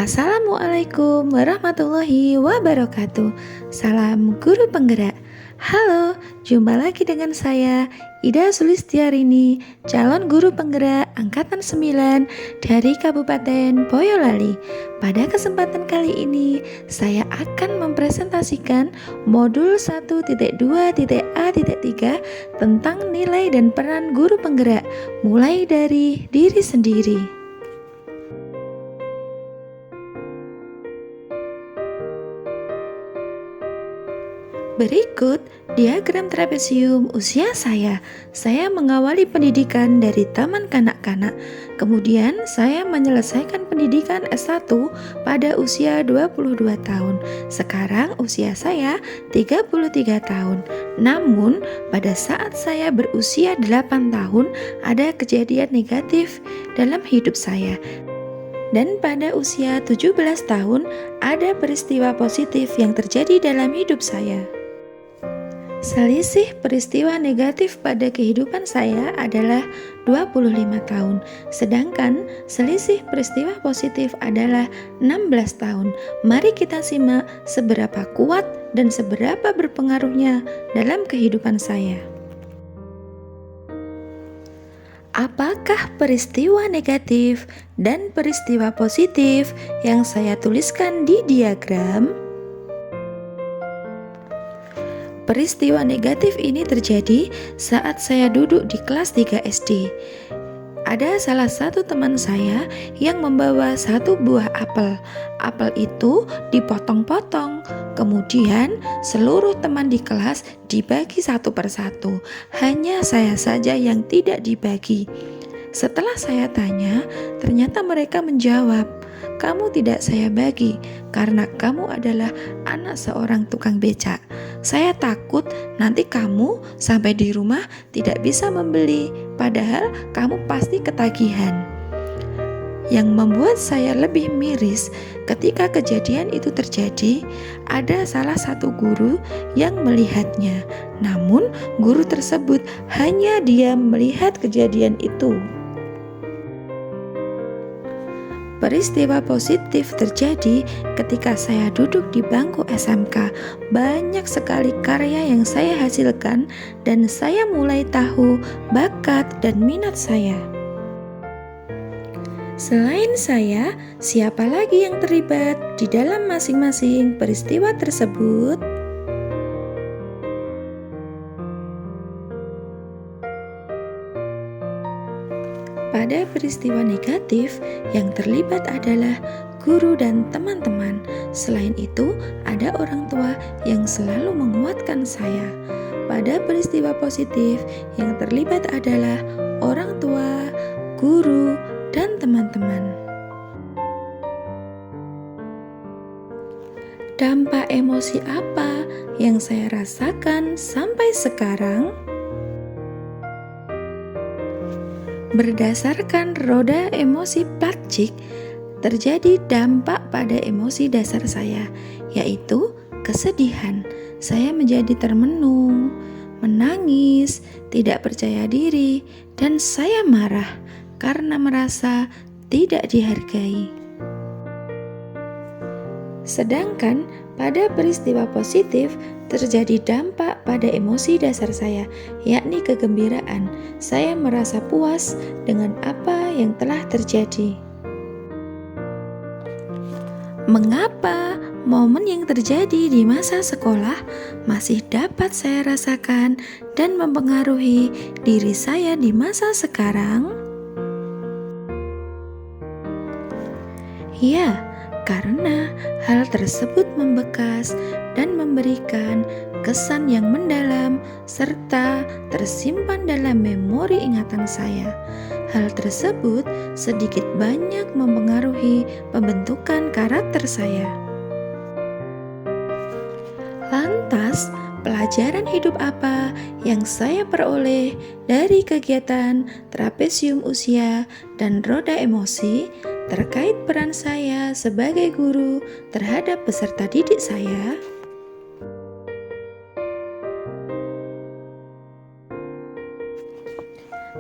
Assalamualaikum warahmatullahi wabarakatuh. Salam guru penggerak. Halo, jumpa lagi dengan saya Ida Sulistiarini, calon guru penggerak angkatan 9 dari Kabupaten Boyolali. Pada kesempatan kali ini, saya akan mempresentasikan modul 1.2.A.3 tentang nilai dan peran guru penggerak, mulai dari diri sendiri. Berikut diagram trapesium usia saya. Saya mengawali pendidikan dari taman kanak-kanak. Kemudian saya menyelesaikan pendidikan S1 pada usia 22 tahun. Sekarang usia saya 33 tahun. Namun pada saat saya berusia 8 tahun ada kejadian negatif dalam hidup saya. Dan pada usia 17 tahun ada peristiwa positif yang terjadi dalam hidup saya. Selisih peristiwa negatif pada kehidupan saya adalah 25 tahun, sedangkan selisih peristiwa positif adalah 16 tahun. Mari kita simak seberapa kuat dan seberapa berpengaruhnya dalam kehidupan saya. Apakah peristiwa negatif dan peristiwa positif yang saya tuliskan di diagram? Peristiwa negatif ini terjadi saat saya duduk di kelas 3 SD. Ada salah satu teman saya yang membawa satu buah apel. Apel itu dipotong-potong. Kemudian seluruh teman di kelas dibagi satu persatu. Hanya saya saja yang tidak dibagi. Setelah saya tanya, ternyata mereka menjawab, "Kamu tidak saya bagi karena kamu adalah anak seorang tukang becak. Saya takut nanti kamu sampai di rumah tidak bisa membeli, padahal kamu pasti ketagihan." Yang membuat saya lebih miris ketika kejadian itu terjadi, ada salah satu guru yang melihatnya. Namun guru tersebut hanya diam melihat kejadian itu. Peristiwa positif terjadi ketika saya duduk di bangku SMK. Banyak sekali karya yang saya hasilkan dan saya mulai tahu bakat dan minat saya. Selain saya, siapa lagi yang terlibat di dalam masing-masing peristiwa tersebut? Pada peristiwa negatif, yang terlibat adalah guru dan teman-teman. Selain itu, ada orang tua yang selalu menguatkan saya. Pada peristiwa positif, yang terlibat adalah orang tua, guru, dan teman-teman. Dampak emosi apa yang saya rasakan sampai sekarang? Berdasarkan roda emosi Plutchik, terjadi dampak pada emosi dasar saya, yaitu kesedihan. Saya menjadi termenung, menangis, tidak percaya diri, dan saya marah karena merasa tidak dihargai. Sedangkan pada peristiwa positif terjadi dampak pada emosi dasar saya, yakni kegembiraan. Saya merasa puas dengan apa yang telah terjadi. Mengapa momen yang terjadi di masa sekolah masih dapat saya rasakan dan mempengaruhi diri saya di masa sekarang? Ya, karena hal tersebut membekas dan memberikan kesan yang mendalam serta tersimpan dalam memori ingatan saya. Hal tersebut sedikit banyak mempengaruhi pembentukan karakter saya. Lantas, pelajaran hidup apa yang saya peroleh dari kegiatan trapesium usia dan roda emosi terkait peran saya sebagai guru terhadap peserta didik saya?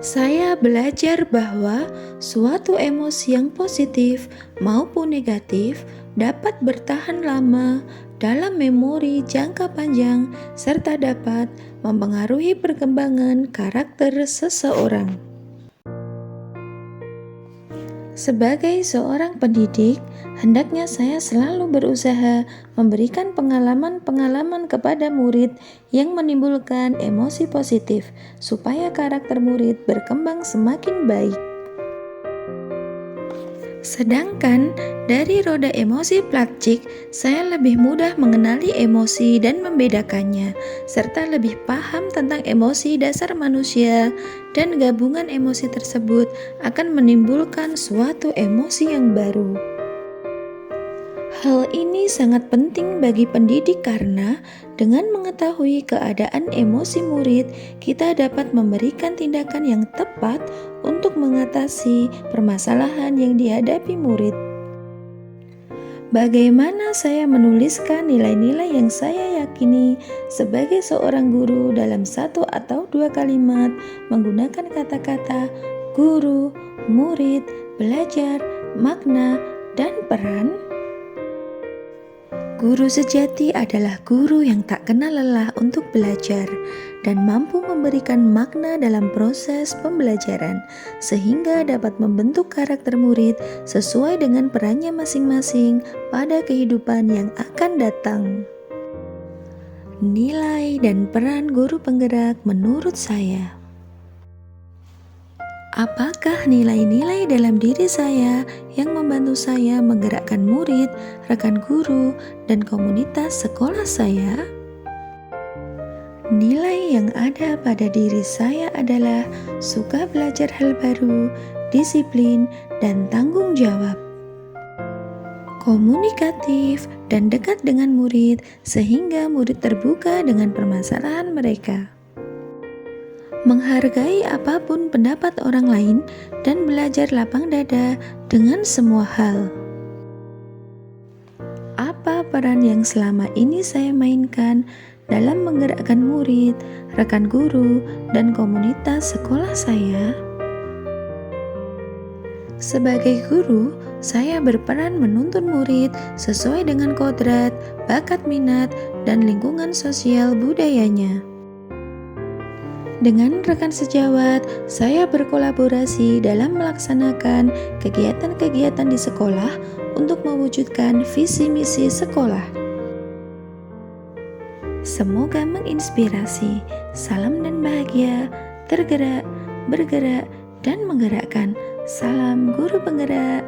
Saya belajar bahwa suatu emosi yang positif maupun negatif dapat bertahan lama dalam memori jangka panjang serta dapat mempengaruhi perkembangan karakter seseorang. Sebagai seorang pendidik, hendaknya saya selalu berusaha memberikan pengalaman-pengalaman kepada murid yang menimbulkan emosi positif, supaya karakter murid berkembang semakin baik. Sedangkan dari roda emosi Platschik, saya lebih mudah mengenali emosi dan membedakannya, serta lebih paham tentang emosi dasar manusia, dan gabungan emosi tersebut akan menimbulkan suatu emosi yang baru. Hal ini sangat penting bagi pendidik karena dengan mengetahui keadaan emosi murid, kita dapat memberikan tindakan yang tepat untuk mengatasi permasalahan yang dihadapi murid. Bagaimana saya menuliskan nilai-nilai yang saya yakini sebagai seorang guru dalam satu atau dua kalimat menggunakan kata-kata guru, murid, belajar, makna, dan peran? Guru sejati adalah guru yang tak kenal lelah untuk belajar dan mampu memberikan makna dalam proses pembelajaran, sehingga dapat membentuk karakter murid sesuai dengan perannya masing-masing pada kehidupan yang akan datang. Nilai dan peran guru penggerak menurut saya. Apakah nilai-nilai dalam diri saya yang membantu saya menggerakkan murid, rekan guru, dan komunitas sekolah saya? Nilai yang ada pada diri saya adalah suka belajar hal baru, disiplin, dan tanggung jawab. Komunikatif dan dekat dengan murid sehingga murid terbuka dengan permasalahan mereka. Menghargai apapun pendapat orang lain dan belajar lapang dada dengan semua hal. Apa peran yang selama ini saya mainkan dalam menggerakkan murid, rekan guru, dan komunitas sekolah saya? Sebagai guru, saya berperan menuntun murid sesuai dengan kodrat, bakat minat, dan lingkungan sosial budayanya. Dengan rekan sejawat, saya berkolaborasi dalam melaksanakan kegiatan-kegiatan di sekolah untuk mewujudkan visi misi sekolah. Semoga menginspirasi. Salam dan bahagia, tergerak, bergerak, dan menggerakkan. Salam guru penggerak.